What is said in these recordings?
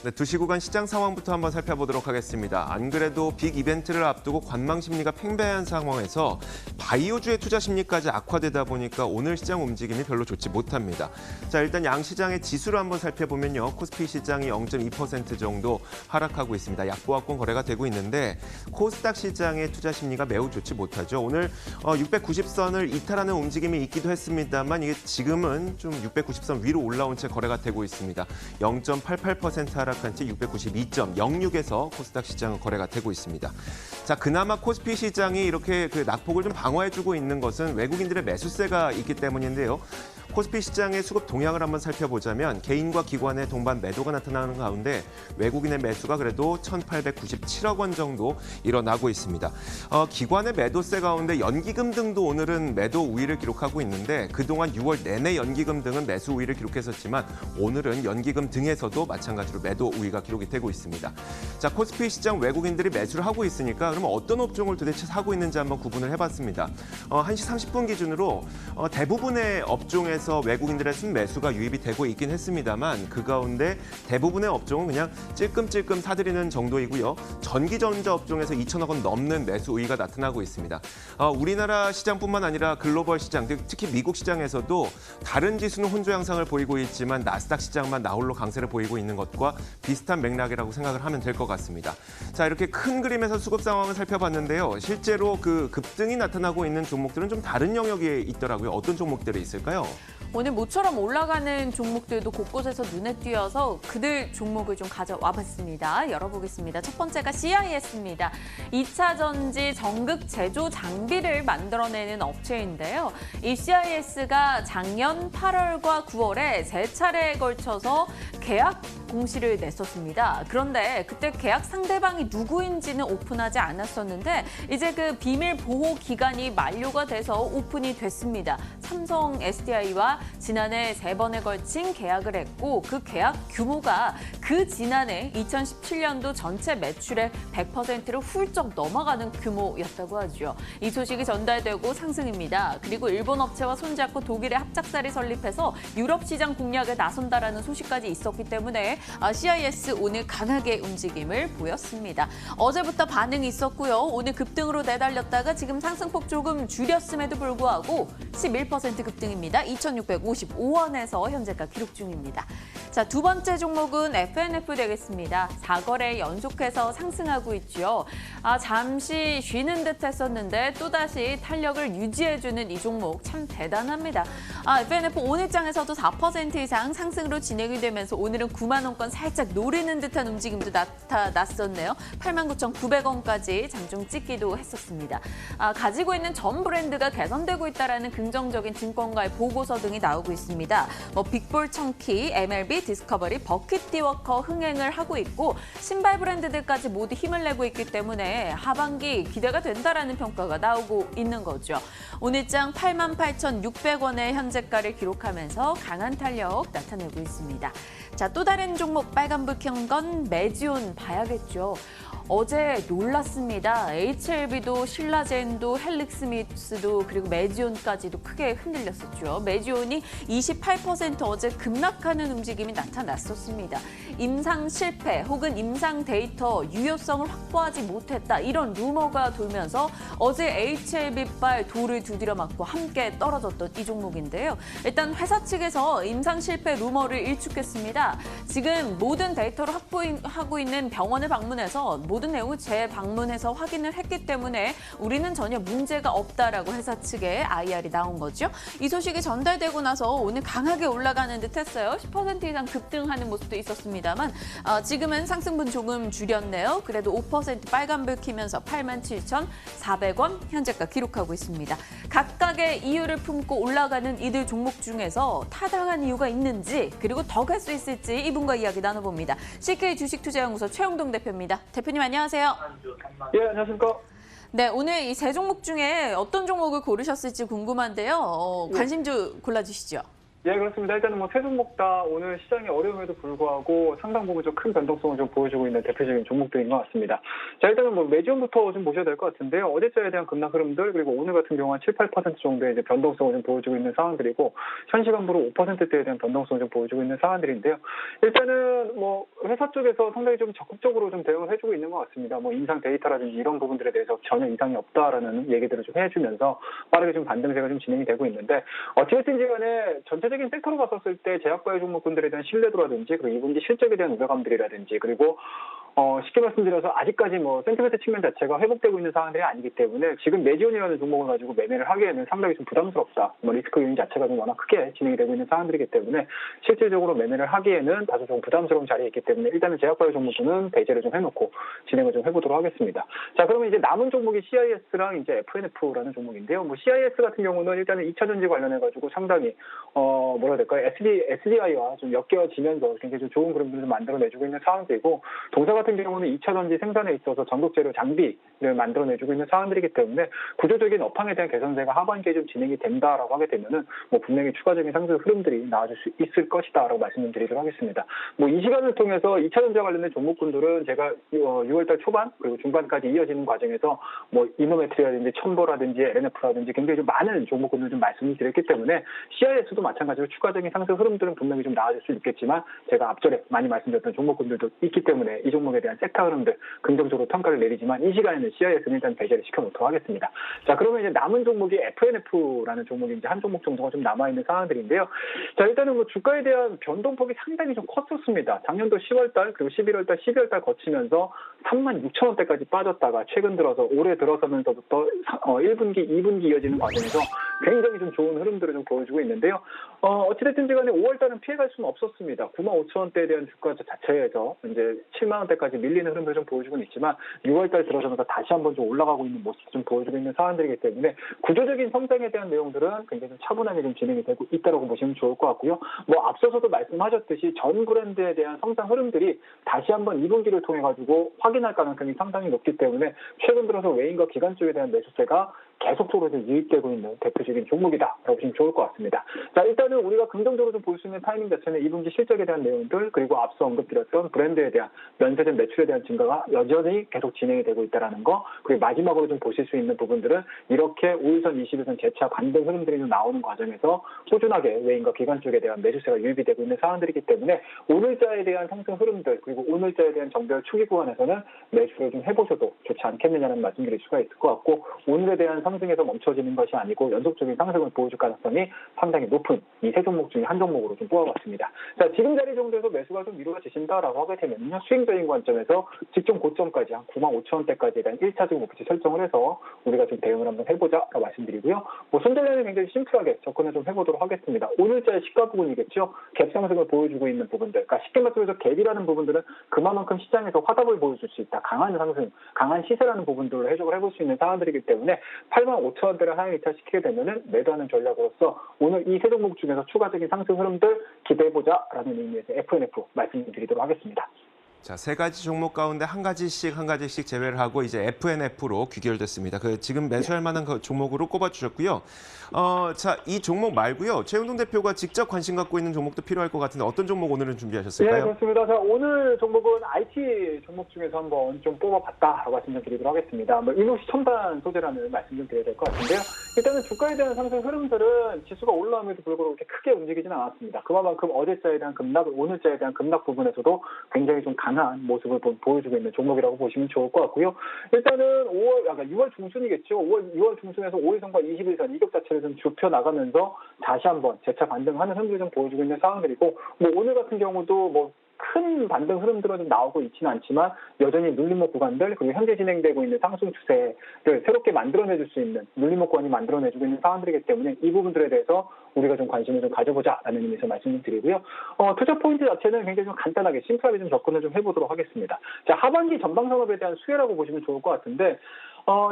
네, 2시 구간 시장 상황부터 한번 살펴보도록 하겠습니다. 안 그래도 빅 이벤트를 앞두고 관망 심리가 팽배한 상황에서 바이오주의 투자 심리까지 악화되다 보니까 오늘 시장 움직임이 별로 좋지 못합니다. 자, 일단 양 시장의 지수를 한번 살펴보면요. 코스피 시장이 0.2% 정도 하락하고 있습니다. 약보합권 거래가 되고 있는데 코스닥 시장의 투자 심리가 매우 좋지 못하죠. 오늘 690선을 이탈하는 움직임이 있기도 했습니다만 이게 지금은 좀 690선 위로 올라온 채 거래가 되고 있습니다. 0.88% 하락한 채 692.06에서 코스닥 시장은 거래가 되고 있습니다. 자, 그나마 코스피 시장이 이렇게 그 낙폭을 좀 방어해주고 있는 것은 외국인들의 매수세가 있기 때문인데요. 코스피 시장의 수급 동향을 한번 살펴보자면 개인과 기관의 동반 매도가 나타나는 가운데 외국인의 매수가 그래도 1,897억 원 정도 일어나고 있습니다. 기관의 매도세 가운데 연기금 등도 오늘은 매도 우위를 기록하고 있는데 그동안 6월 내내 연기금 등은 매수 우위를 기록했었지만 오늘은 연기금 등에서도 마찬가지로 매도 우위가 기록이 되고 있습니다. 자, 코스피 시장 외국인들이 매수를 하고 있으니까 그러면 어떤 업종을 도대체 사고 있는지 한번 구분을 해봤습니다. 1시 30분 기준으로 대부분의 업종에서 외국인들의 순매수가 유입이 되고 있긴 했습니다만 그 가운데 대부분의 업종은 그냥 찔끔찔끔 사들이는 정도이고요. 전기전자 업종에서 2천억 원 넘는 매수 우위가 나타나고 있습니다. 우리나라 시장뿐만 아니라 글로벌 시장, 특히 미국 시장에서도 다른 지수는 혼조 양상을 보이고 있지만 나스닥 시장만 나홀로 강세를 보이고 있는 것과 비슷한 맥락이라고 생각을 하면 될 것 같습니다. 자, 이렇게 큰 그림에서 수급 상황을 살펴봤는데요. 실제로 그 급등이 나타나고 있는 종목들은 좀 다른 영역에 있더라고요. 어떤 종목들이 있을까요? 오늘 모처럼 올라가는 종목들도 곳곳에서 눈에 띄어서 그들 종목을 좀 가져와 봤습니다. 열어보겠습니다. 첫 번째가 CIS입니다. 2차 전지 전극 제조 장비를 만들어내는 업체인데요. 이 CIS가 작년 8월과 9월에 세 차례에 걸쳐서 계약 공시를 냈었습니다. 그런데 그때 계약 상대방이 누구인지는 오픈하지 않았었는데 이제 그 비밀 보호 기간이 만료가 돼서 오픈이 됐습니다. 삼성 SDI와 지난해 3번에 걸친 계약을 했고 그 계약 규모가 그 지난해 2017년도 전체 매출의 100%를 훌쩍 넘어가는 규모였다고 하죠. 이 소식이 전달되고 상승입니다. 그리고 일본 업체와 손잡고 독일의 합작사를 설립해서 유럽 시장 공략에 나선다라는 소식까지 있었기 때문에 CIS 오늘 강하게 움직임을 보였습니다. 어제부터 반응이 있었고요. 오늘 급등으로 내달렸다가 지금 상승폭 조금 줄였음에도 불구하고 11% 급등입니다. 2,655원에서 현재가 기록 중입니다. 자, 두 번째 종목은 FNF 되겠습니다. 4거래 연속해서 상승하고 있죠. 잠시 쉬는 듯 했었는데 또다시 탄력을 유지해주는 이 종목 참 대단합니다. FNF 오늘장에서도 4% 이상 상승으로 진행이 되면서 오늘은 9만 원권 살짝 노리는 듯한 움직임도 나타났었네요. 89,900원까지 장중 찍기도 했었습니다. 가지고 있는 전 브랜드가 개선되고 있다는 긍정적인 증권가의 보고서 등이 나오고 있습니다. 빅볼 청키, MLB, 디스커버리, 버킷티워커 흥행을 하고 있고 신발 브랜드들까지 모두 힘을 내고 있기 때문에 하반기 기대가 된다라는 평가가 나오고 있는 거죠. 오늘장 88,600원의 현재가를 기록하면서 강한 탄력 나타내고 있습니다. 자, 또 다른 종목 빨간불 켠 건 메지온 봐야겠죠. 어제 놀랐습니다. HLB도 신라젠도 헬릭스미스도 그리고 메지온까지도 크게 흔들렸었죠. 메지온이 28% 어제 급락하는 움직임이 나타났었습니다. 임상 실패 혹은 임상 데이터 유효성을 확보하지 못했다. 이런 루머가 돌면서 어제 HLB발 돌을 두드려 맞고 함께 떨어졌던 이 종목인데요. 일단 회사 측에서 임상 실패 루머를 일축했습니다. 지금 모든 데이터를 확보하고 있는 병원을 방문해서 모든 내용을 재방문해서 확인을 했기 때문에 우리는 전혀 문제가 없다라고 회사 측의 IR이 나온 거죠. 이 소식이 전달되고 나서 오늘 강하게 올라가는 듯 했어요. 10% 이상 급등하는 모습도 있었습니다만 지금은 상승분 조금 줄였네요. 그래도 5% 빨간불 켜면서 87,400원 현재가 기록하고 있습니다. 각각의 이유를 품고 올라가는 이들 종목 중에서 타당한 이유가 있는지 그리고 더 갈 수 있을지 이분과 이야기 나눠봅니다. CK 주식투자연구소 최영동 대표입니다. 대표님 안녕하세요. 예, 안녕하십니까. 네, 오늘 이 세 종목 중에 어떤 종목을 고르셨을지 궁금한데요. 관심주 골라주시죠. 예, 그렇습니다. 일단은 뭐 세 종목 다 오늘 시장의 어려움에도 불구하고 상당 부분 좀 큰 변동성을 좀 보여주고 있는 대표적인 종목들인 것 같습니다. 자, 일단은 뭐 매지원부터 좀 보셔야 될 것 같은데요. 어제자에 대한 급락 흐름들, 그리고 오늘 같은 경우 한 7, 8% 정도의 이제 변동성을 좀 보여주고 있는 상황들이고, 현 시간부로 5%대에 대한 변동성을 좀 보여주고 있는 상황들인데요. 일단은 뭐 회사 쪽에서 상당히 좀 적극적으로 좀 대응을 해주고 있는 것 같습니다. 뭐 인상 데이터라든지 이런 부분들에 대해서 전혀 이상이 없다라는 얘기들을 좀 해주면서 빠르게 좀 반등세가 좀 진행이 되고 있는데, 어찌됐든지 간에 전체적인 섹터로 봤었을 때 제약바이오 종목군들에 대한 신뢰도라든지, 그리고 2분기 실적에 대한 우려감들이라든지, 그리고 쉽게 말씀드려서 아직까지 뭐 센티멘트 측면 자체가 회복되고 있는 상황들이 아니기 때문에 지금 매지온이라는 종목을 가지고 매매를 하기에는 상당히 좀 부담스럽다. 뭐 리스크 요인 자체가 좀 워낙 크게 진행이 되고 있는 상황들이기 때문에 실질적으로 매매를 하기에는 다소 좀 부담스러운 자리에 있기 때문에 일단은 제약바이오 종목군은 배제를 좀 해놓고 진행을 좀 해보도록 하겠습니다. 자, 그러면 이제 남은 종목이 CIS랑 이제 FNF라는 종목인데요. 뭐 CIS 같은 경우는 일단은 2차전지 관련해가지고 상당히 뭐라 해야 될까요? SDI와 좀 엮여지면서 굉장히 좀 좋은 그림들을 좀 만들어내주고 있는 상황들이고, 동사 같은 경우는 2차전지 생산에 있어서 전극재료 장비를 만들어내주고 있는 상황들이기 때문에 구조적인 업황에 대한 개선세가 하반기에 좀 진행이 된다라고 하게 되면은 뭐 분명히 추가적인 상승 흐름들이 나와줄 수 있을 것이다라고 말씀을 드리도록 하겠습니다. 뭐 이 시간을 통해서 2차전지와 관련된 종목군들은 제가 6월달 초반 그리고 중반까지 이어지는 과정에서 뭐 이노메트리라든지 첨보라든지 LNF라든지 굉장히 좀 많은 종목군들 좀 말씀을 드렸기 때문에 CIS도 마찬가지로 추가적인 상승 흐름들은 분명히 좀 나와줄 수 있겠지만, 제가 앞전에 많이 말씀드렸던 종목군들도 있기 때문에 이 종목에 대한 섹터 흐름들 긍정적으로 평가를 내리지만 이 시간에는 CIS는 일단 배제를 시켜놓도록 하겠습니다. 자, 그러면 이제 남은 종목이 FNF라는 종목이 이제 한 종목 정도가 좀 남아있는 상황들인데요. 자, 일단은 뭐 주가에 대한 변동폭이 상당히 좀 컸었습니다. 작년도 10월달 그리고 11월달, 12월달 거치면서 36,000원대까지 빠졌다가 최근 들어서 올해 들어서면서부터 1분기, 2분기 이어지는 과정에서 굉장히 좀 좋은 흐름들을 좀 보여주고 있는데요. 어찌됐든지 간에 5월달은 피해갈 수는 없었습니다. 95,000원대에 대한 주가 자체에서 이제 7만원대까지 밀리는 흐름을 좀 보여주고는 있지만 6월달 들어서면서 다시 한번 좀 올라가고 있는 모습을 좀 보여주고 있는 상황들이기 때문에 구조적인 성장에 대한 내용들은 굉장히 좀 차분하게 좀 진행이 되고 있다고 보시면 좋을 것 같고요. 뭐 앞서서도 말씀하셨듯이 전 브랜드에 대한 성장 흐름들이 다시 한번 2분기를 통해 가지고 확인할 가능성이 상당히 높기 때문에 최근 들어서 외인과 기관 쪽에 대한 매수세가 계속적으로 유입되고 있는 대표적인 종목이다라고 보시면 좋을 것 같습니다. 자, 일단은 우리가 긍정적으로 좀 볼 수 있는 타이밍 자체는 2분기 실적에 대한 내용들, 그리고 앞서 언급드렸던 브랜드에 대한 면세점 매출에 대한 증가가 여전히 계속 진행이 되고 있다는 거, 그리고 마지막으로 좀 보실 수 있는 부분들은 이렇게 5일선, 20일선 재차 반등 흐름들이 좀 나오는 과정에서 꾸준하게 외인과 기관 쪽에 대한 매수세가 유입이 되고 있는 상황들이기 때문에 오늘자에 대한 상승 흐름들, 그리고 오늘자에 대한 정별 초기 구간에서는 매수를 좀 해보셔도 좋지 않겠느냐는 말씀드릴 수가 있을 것 같고, 오늘에 대한 상승에서 멈춰지는 것이 아니고 연속적인 상승을 보여줄 가능성이 상당히 높은 이 세 종목 중에 한 종목으로 좀 뽑아봤습니다. 자, 지금 자리 정도에서 매수가 좀 이루어지신다라고 하게 되면요, 수익적인 관점에서 직전 고점까지 한 95,000원대까지에 대한 1차적인 목표 설정을 해서 우리가 좀 대응을 한번 해보자라고 말씀드리고요. 뭐 손절량은 굉장히 심플하게 접근을 좀 해보도록 하겠습니다. 오늘자의 시가 부분이겠죠. 갭 상승을 보여주고 있는 부분들, 그러니까 쉽게 말씀해서 갭이라는 부분들은 그만큼 시장에서 화답을 보여줄 수 있다. 강한 상승, 강한 시세라는 부분들을 해석을 해볼 수 있는 상황들이기 때문에 85,000원대를 하향 이탈시키게 되면은 매도하는 전략으로서 오늘 이 세 종목 중에서 추가적인 상승 흐름들 기대해보자라는 의미에서 FNF 말씀드리도록 하겠습니다. 자, 세 가지 종목 가운데 한 가지씩 제외를 하고 이제 FNF로 귀결됐습니다. 그 지금 매수할 만한 그 종목으로 꼽아주셨고요. 자, 이 종목 말고요. 최은동 대표가 직접 관심 갖고 있는 종목도 필요할 것 같은데 어떤 종목 오늘은 준비하셨을까요? 네, 그렇습니다. 자, 오늘 종목은 IT 종목 중에서 한번 좀 뽑아봤다라고 말씀 좀 드리도록 하겠습니다. 뭐 이노시 첨단 소재라는 말씀 좀 드려야 될 것 같은데요. 일단은 주가에 대한 상승 흐름들은 지수가 올라옴에도 불구하고 그렇게 크게 움직이지는 않았습니다. 그만큼 어제자에 대한 급락, 오늘자에 대한 급락 부분에서도 굉장히 좀 강한 모습을 보여주고 있는 종목이라고 보시면 좋을 것 같고요. 일단은 6월 중순이겠죠. 6월 중순에서 5일선과 20일선 이격 자체를 좀 좁혀 나가면서 다시 한번 재차 반등하는 흐름을 좀 보여주고 있는 상황들이고, 뭐 오늘 같은 경우도 뭐 큰 반등 흐름들은 좀 나오고 있지는 않지만 여전히 눌림목 구간들, 그리고 현재 진행되고 있는 상승 추세를 새롭게 만들어내줄 수 있는 눌림목 구간이 만들어내주고 있는 상황들이기 때문에 이 부분들에 대해서 우리가 좀 관심을 좀 가져보자라는 의미에서 말씀 좀 드리고요. 투자 포인트 자체는 굉장히 좀 간단하게 심플하게 좀 접근을 좀 해보도록 하겠습니다. 자, 하반기 전방 산업에 대한 수혜라고 보시면 좋을 것 같은데,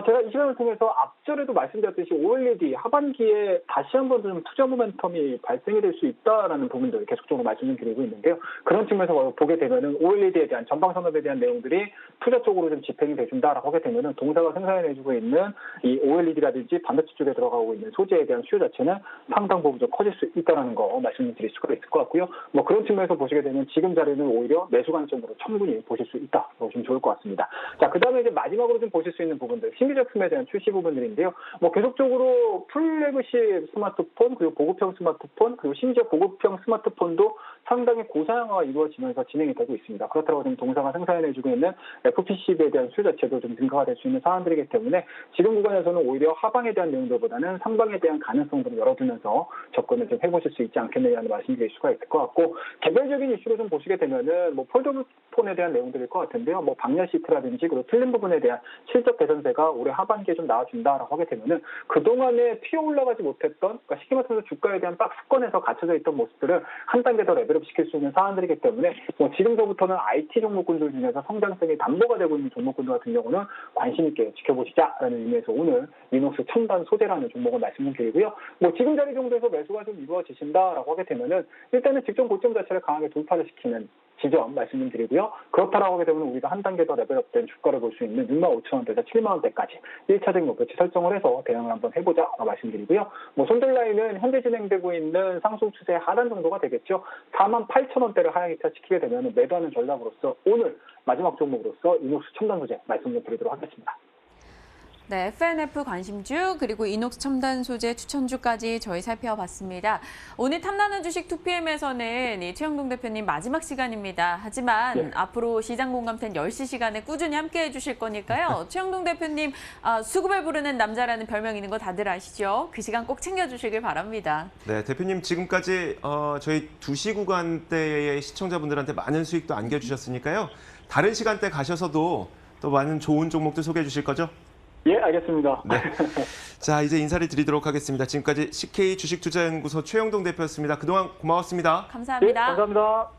제가 이 시간을 통해서 앞전에도 말씀드렸듯이 OLED 하반기에 다시 한번 좀 투자 모멘텀이 발생이 될 수 있다라는 부분들 계속적으로 말씀을 드리고 있는데요. 그런 측면에서 보게 되면은 OLED에 대한 전방 산업에 대한 내용들이 투자 쪽으로 좀 집행이 돼준다라고 하게 되면은 동사가 생산해내주고 있는 이 OLED라든지 반도체 쪽에 들어가고 있는 소재에 대한 수요 자체는 상당 부분 좀 커질 수 있다라는 거 말씀드릴 수가 있을 것 같고요. 뭐 그런 측면에서 보시게 되면 지금 자리는 오히려 매수 관점으로 충분히 보실 수 있다. 보시면 좋을 것 같습니다. 자, 그다음에 이제 마지막으로 좀 보실 수 있는 부분들, 신규 제품에 대한 출시 부분들인데요. 뭐 계속적으로 플래그십 스마트폰, 그리고 보급형 스마트폰, 그리고 심지어 보급형 스마트폰도 상당히 고사양화가 이루어지면서 진행이 되고 있습니다. 그렇다고 지금 동사가 생산해주고 있는 FPC에 대한 수요 자체도 좀 증가가 될 수 있는 사안들이기 때문에 지금 구간에서는 오히려 하방에 대한 내용들보다는 상방에 대한 가능성들을 열어두면서 접근을 좀 해보실 수 있지 않겠느냐는 말씀드릴 수가 있을 것 같고, 개별적인 이슈로 좀 보시게 되면은 뭐 폴더블 폰에 대한 내용들일 것 같은데요. 뭐 방열 시트라든지 그리고 틀린 부분에 대한 실적 개선세가 올해 하반기에 좀 나와준다라고 하게 되면은 그동안에 튀어 올라가지 못했던, 그러니까 쉽게 말해서 주가에 대한 박스권에서 갇혀져 있던 모습들을 한 단계 더 레벨업 시킬 수 있는 사안들이기 때문에 뭐 지금서부터는 IT 종목군들 중에서 성장성이 담보가 되고 있는 종목군들 같은 경우는 관심 있게 지켜보시자라는 의미에서 오늘 리눅스 첨단 소재라는 종목을 말씀드리고요. 뭐 지금 자리 정도에서 매수가 좀 이루어지신다라고 하게 되면은 일단은 직전 고점 자체를 강하게 돌파를 시키는 지점 말씀 좀 드리고요. 그렇다라고 하게 되면 우리가 한 단계 더 레벨업된 주가를 볼 수 있는 65,000원대에서 7만원대까지 1차적인 목표치 설정을 해서 대응을 한번 해보자라고 말씀드리고요. 뭐 손절 라인은 현재 진행되고 있는 상승 추세 하단 정도가 되겠죠. 48,000원대를 하향 이탈시키게 되면 매도하는 전략으로서 오늘 마지막 종목으로서 이녹스 첨단 소재 말씀 좀 드리도록 하겠습니다. 네, FNF 관심주 그리고 이녹스 첨단 소재 추천주까지 저희 살펴봤습니다. 오늘 탐나는 주식 2PM에서는 이 최영동 대표님 마지막 시간입니다. 하지만 네. 앞으로 시장 공감템 10시 시간에 꾸준히 함께해 주실 거니까요. 최영동 대표님 수급을 부르는 남자라는 별명 있는 거 다들 아시죠? 그 시간 꼭 챙겨주시길 바랍니다. 네, 대표님 지금까지 저희 2시 구간대의 시청자분들한테 많은 수익도 안겨주셨으니까요. 다른 시간대 가셔서도 또 많은 좋은 종목들 소개해 주실 거죠? 예, 알겠습니다. 네. 자, 이제 인사를 드리도록 하겠습니다. 지금까지 CK 주식투자연구소 최영동 대표였습니다. 그동안 고마웠습니다. 감사합니다. 예, 감사합니다.